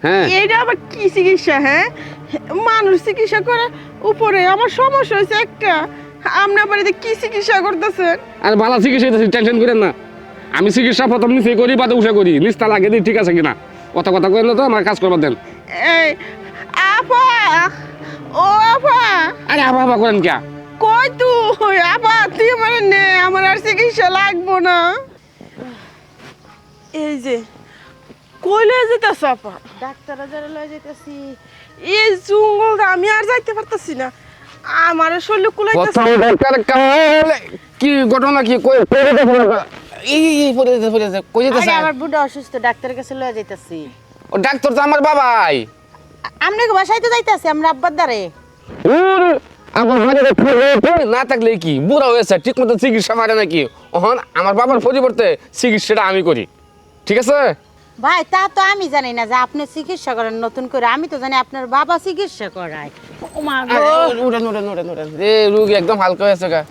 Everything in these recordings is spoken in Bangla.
হ্যাঁ এইটা আবার কি চিকিৎসা? হ্যাঁ, মানুষ চিকিৎসা করে উপরে আমার সমস্যা হয়েছে একটা, আপনি আবার এতে কি চিকিৎসা করতেছেন? আর ভালো চিকিৎসা টেনশন করেন না। আমি চিকিৎসা প্রথম নিচে করি বাদে উষা করি, নিচটা লাগিয়ে দিই, ঠিক আছে কিনা? কথা করেন না তো, আমার কাজ করবার দেন। এই আপা, ও আপা, আরে আবা করেন কে? কই তুই আপা? তুই মানে নে, আমার আর চিকিৎসা লাগবো না। এই যে কই লয়ে যেতেছ আপা? ডাক্তার যারা লয়ে যাইতেছি। এই জঙ্গল আমি আর যাইতে পারতাছি না, আমার শরীর কুলাইতেছে। কি ঘটনা কি কই আরে আমার বুড়া অসুস্থ, ডাক্তারের কাছে লয়ে যাইতেছি। ও ডাক্তার তো আমার বাবাই। আপনাকে বাসায় তো যাইতেছি আমরা আব্বার দ্বারে। আমার না থাকলে কি বুড়া হয়েছে, ঠিক মতো চিকিৎসা পারে নাকি? ওহন আমার বাবার পরিবর্তে চিকিৎসাটা আমি করি, ঠিক আছে? ভাই তা তো আমি জানি না যে আপনি চিকিৎসা করেন নতুন করে, আমি তো জানি আপনার বাবা চিকিৎসা করায়। ও মা গো, উড়েন রে, রোগী একদম হালকা হয়েছে গা।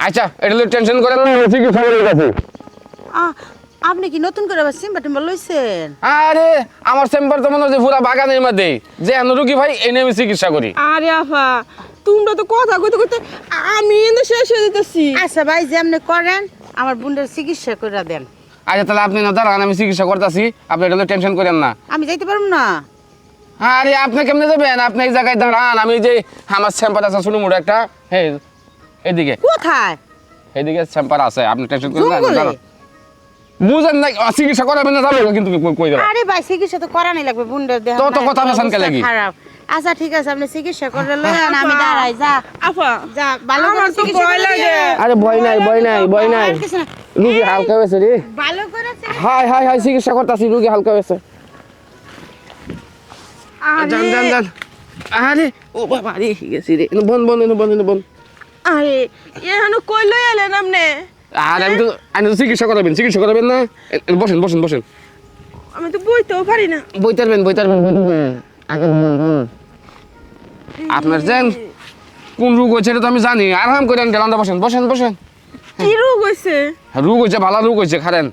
আচ্ছা এটা টেনশন করেন না, চিকিৎসা করে গেছে। আপনি কি নতুন করে আবার সিম্বা টিম্বা লইছেন? আরে আমার চেম্বার তো মনে হচ্ছে পুরা বাগানের মধ্যে, যে রোগী ভাই এনে আমি চিকিৎসা করি। আরে আপা, তোমরা তো কথা কইতে কইতে আমি এনে শেষ হয়ে যেতেছি। আচ্ছা ভাই যেমনি করেন আমার বোনের চিকিৎসা করে দেন। আচ্ছা তাহলে আপনি না দাঁড়ান, আমি চিকিৎসা করতেছি, আপনি এটা টেনশন করেন না। আমি যাইতে পারবো না। আরে আপনি কেমনে যাবেন? আপনি এই জায়গায় দাঁড়ান, আমি যে আমার চেম্বার আছে ছোট মোটো একটা, হ্যাঁ এদিকে কোথায়? এদিকে চেম্বার আছে, আপনি টেনশন করেন না, জঙ্গলে? দাঁড়ান। বুঝেন না চিকিৎসা করাবেন না, যাবো কিন্তু কই দেবেন। আরে ভাই চিকিৎসা তো করানি লাগবে, বোনের দেহ তো কথা বেসান কে লাগি? খারাপ। আচ্ছা ঠিক আছে আপনি চিকিৎসা করে লয়েন, আমি দাঁড়াই। যা আপা যা, ভালো করে আমার তো চিকিৎসা ভয় করে লাগে। দিয়েন। আরে ভয় নাই আর কিছু না। রুগী হালকা হয়েছে রে। ভালো করে চিকিৎসা- হাই চিকিৎসা করতেছি, রুগী হালকা হয়েছে। আরে আরে ও বাবা রে গেছি রে, বন। আরে এখানে কই লই এলেন আপনি? আর আমি তো চিকিৎসা করাবেন না? বসেন। আমি তো বইতেও পারি না। বইতারবেন আপনার যেন কোন রোগ হয়েছে এটা তো আমি জানি, আরাম করে গেলাম। বসেন। কি রোগ হয়েছে? রোগ হয়েছে, ভালো রোগ হয়েছে, খারেন।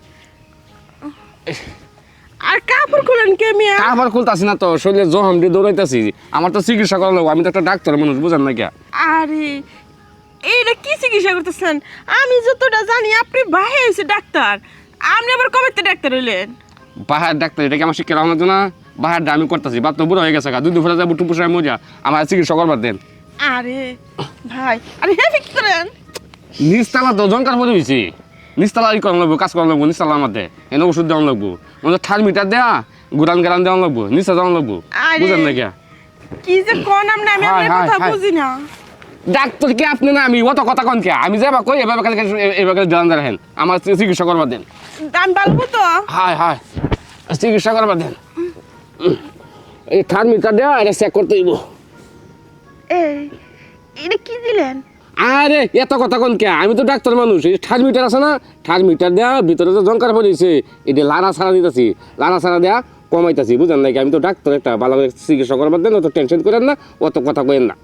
আর কাপড় খুলেন কে মিয়া? আবার খুলতাছি না তো, শরীরে জখম দিয়ে দৌড়াইতেছি। আমার তো চিকিৎসা করা লাগবে, আমি তো একটা ডাক্তার মানুষ, বুঝেন না কে? আরে এইটা কি চিকিৎসা করতেছেন? আমি যতটা জানি আপনি বাহে হয়েছে ডাক্তার, আপনি আবার কবে থেকে ডাক্তার হইলেন? বাহার ডাক্তার এটা কি আমার শিক্ষা রাখা না? বাহার আমি করতেছি, বাদ তো বুড়ো হয়ে গেছে, দুধ ফেলে যাবো টুপুসায় মজা, আমার চিকিৎসা করবার দেন। আরে ভাই, আরে হ্যাঁ ঠিক করেন। নিচতলা তো জনকার পরে হয়েছি, নিচতলা করানো লাগবো, কাজ করানো লাগবো, নিচতলার মধ্যে এনে ওষুধ দেওয়া লাগবো, থার মিটার দেওয়া গুড়ান গেরান দেওয়া লাগবো, নিচে দেওয়া লাগবো, আরে, বুঝেন না কে? কি যে কোন আপনি, আমি আপনার হায়, কথা হায়। বুঝি না। ডাক্তার কে আপনি না আমি? অত কথা কন কে? আমি যাবা কই এভাবে এভাবে দেওয়ান রাখেন, আমার চিকিৎসা করবার দেন। দাম বাড়বো তো। হায় চিকিৎসা করবার দেন। এই থার মিটার দেওয়া এটা চেক করতে দিব। এই এটা কি দিলেন? আরে এত কথা কোন কে? আমি তো ডাক্তার মানুষ, এই থার মিটার আছে না, থার মিটার দেওয়া ভিতরে তো জঙ্কার পড়েছে, এটা লাড়া ছাড়া দিতেছি, লাড়া ছাড়া দেওয়া কমাইতেছি, বুঝেন নাকি? আমি তো ডাক্তার, একটা ভালো করে চিকিৎসা করবার দেন, অত টেনশন করেন না, অত কথা কইেন না।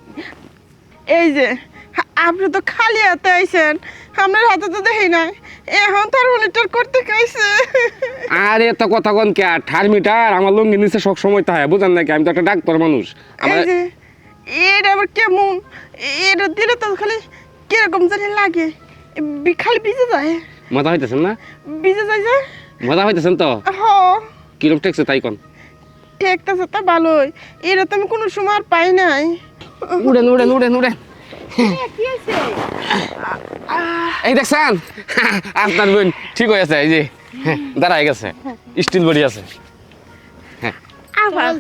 এই যে আপনি তো খালি হাতে আইছেন, আপনার হাতে তো দেখি নাই, এখন তার মনিটর করতে কাইছে। আরে এত কথা কোন কে? থার মিটার আমার লঙ্গি নিচে সব সময় থাকে, বুঝেন নাকি? আমি তো একটা ডাক্তার মানুষ। এই যে এটা আবার কেমন? এটা দিলে তো খালি কিরকম জানি লাগে, খালি ভিজে যায়। মজা হইতেছেন না? ভিজে যায় যে। মজা হইতেছেন তো? হ, কিরম টেকছে তাই কন? ঠেকতেছে তা ভালোই, এটা তো আমি কোনো সময় আর পাই নাই। উড়েন কি হয়েছে? এই দেখছেন আপনার বোন ঠিক হয়েছে, এই যে দাঁড়ায় গেছে, স্টিল বডি আছে। আবার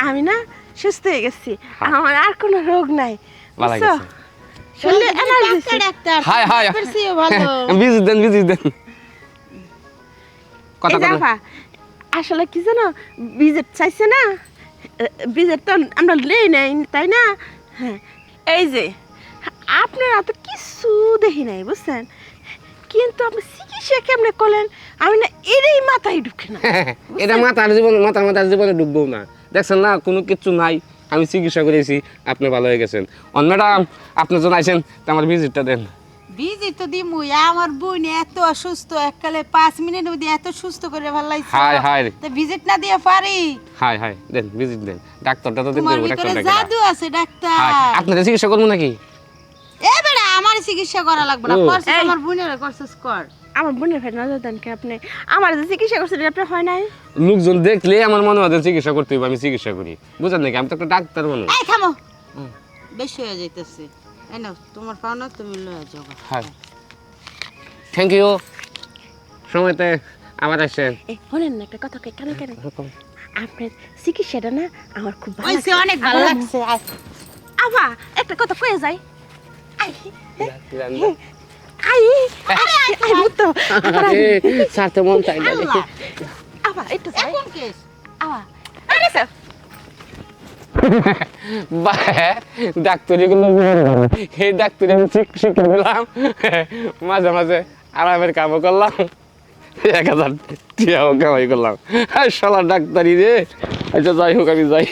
আমি না সুস্থ হয়ে গেছি, আমার আর কোনো রোগ নাই। ভালো বুঝছো? গেছে। শরীরে এনার্জি ডাক্তার হায় করছিও ভালো। বিজি দেন কথা এই যে কথা আপা, আসলে কি জানো, বিজেট চাইছে না, বিজেট তো আমরা লেই নাই, তাই না? হ্যাঁ, এই যে আপনারা তো কিছু দেখি নাই, বুঝছেন, কিন্তু আপনি চিকিৎসা কেমনে করলেন আমি না এরই মাথায় ঢুকে না। এটা মাথার জীবনে ডুববো না, দেখছেন না কোনো কিচ্ছু নাই, আমি চিকিৎসা করেছি, আপনি ভালো হয়ে গেছেন। ম্যাডাম আপনি যখন আইসেন আমার ভিজিটটা দেন। বিজি তো দিমুই আমার বোন এত অসুস্থ এককালে 5 মিনিটের মধ্যে এত সুস্থ করে ভালাইছে হায় হায় তো ভিজিট না দিয়ে পারি হায় হায় দেন ভিজিট দেন ডাক্তারটা তো তোমার দেখবো ভিতরে ডাক্তারটা জাদু আছে ডাক্তার আপনারা চিকিৎসা করবো নাকি এ বেটা আমার চিকিৎসা করা লাগবে না ও। করছিস এই। আমার বোনের করছিস কর আমার বোনের ফের নজর দেন কি আপনি আমার যে চিকিৎসা করছেন এটা আপনার হয় নাই লোকজন দেখলে আমার মনে হয় যে চিকিৎসা করতে হবে আমি চিকিৎসা করি বুঝলেন নাকি আমি তো একটা ডাক্তার মানুষ এই থামো বেশি হয়ে যাইতেছে এই নাও তোমার পাওনা তুমি লয়ে যাও হ্যাঁ থ্যাংক ইউ সময়তে আবার আসেন এই শোনেন না একটা কথা কেন কেন আপনার চিকিৎসাটা না আমার খুব ভালো ওইসে লাগছে। অনেক ভালো আবার- লাগছে আয়। আবা একটা কথা কয়ে যাই আই মুতো সারতে মন চাই না আল্লাহ আবা একটু যাই এখন কেস আবা আরে স্যার ডাক্তারি গুলো এই ডাক্তারি আমি শিক্ষা দিলাম মাঝে মাঝে আরামের কামও করলাম 1000 টাকাও কামাই করলাম আর শালা ডাক্তারি রে আচ্ছা যাই হোক আমি যাই